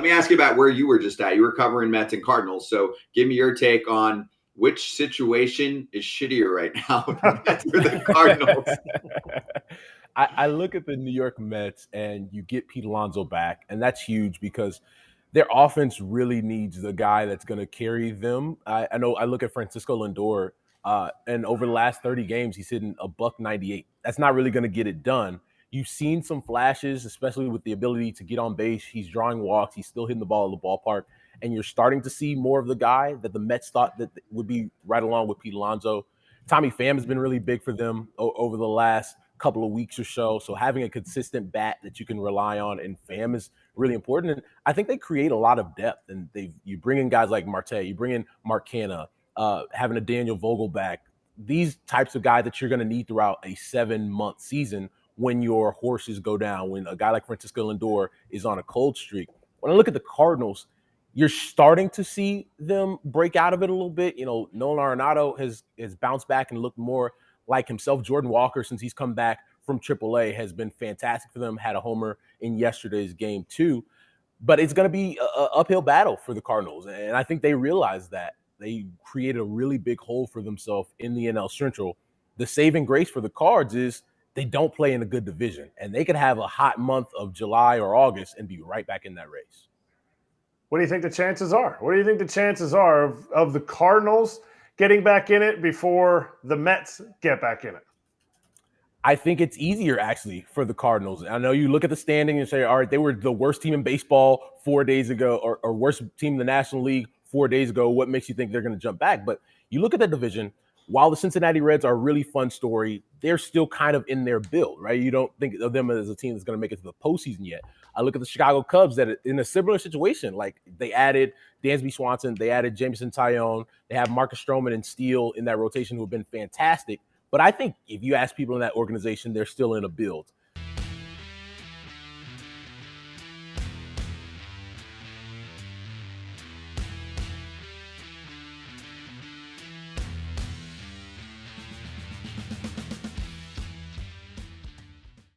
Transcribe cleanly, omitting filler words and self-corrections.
Let me ask you about where you were just at. You were covering Mets and Cardinals. So give me your take on which situation is shittier right now, the Mets or the Cardinals? I look at the New York Mets and you get Pete Alonso back, and that's huge because their offense really needs the guy that's going to carry them. I know I look at Francisco Lindor, and over the last 30 games, he's hitting a buck 98. That's not really going to get it done. You've seen some flashes, especially with the ability to get on base. He's drawing walks. He's still hitting the ball at the ballpark. And you're starting to see more of the guy that the Mets thought that would be right along with Pete Alonso. Tommy Pham has been really big for them over the last couple of weeks or so. So having a consistent bat that you can rely on and Pham is really important. And I think they create a lot of depth. And you bring in guys like Marte, you bring in Mark Canha, having a Daniel Vogel back. These types of guys that you're going to need throughout a 7-month season when your horses go down, when a guy like Francisco Lindor is on a cold streak. When I look at the Cardinals, you're starting to see them break out of it a little bit. You know, Nolan Arenado has bounced back and looked more like himself. Jordan Walker, since he's come back from AAA, has been fantastic for them. Had a homer in yesterday's game too. But it's going to be an uphill battle for the Cardinals. And I think they realize that. They created a really big hole for themselves in the NL Central. The saving grace for the Cards is they don't play in a good division. And they could have a hot month of July or August and be right back in that race. What do you think the chances are? What do you think the chances are of the Cardinals getting back in it before the Mets get back in it? I think it's easier, actually, for the Cardinals. I know you look at the standing and say, all right, they were the worst team in baseball 4 days ago, or worst team in the National League 4 days ago. What makes you think they're going to jump back? But you look at the division, while the Cincinnati Reds are a really fun story, they're still kind of in their build, right? You don't think of them as a team that's going to make it to the postseason yet. I look at the Chicago Cubs that are in a similar situation. Like, they added Dansby Swanson, they added Jameson Taillon, they have Marcus Stroman and Steele in that rotation who have been fantastic. But I think if you ask people in that organization, they're still in a build.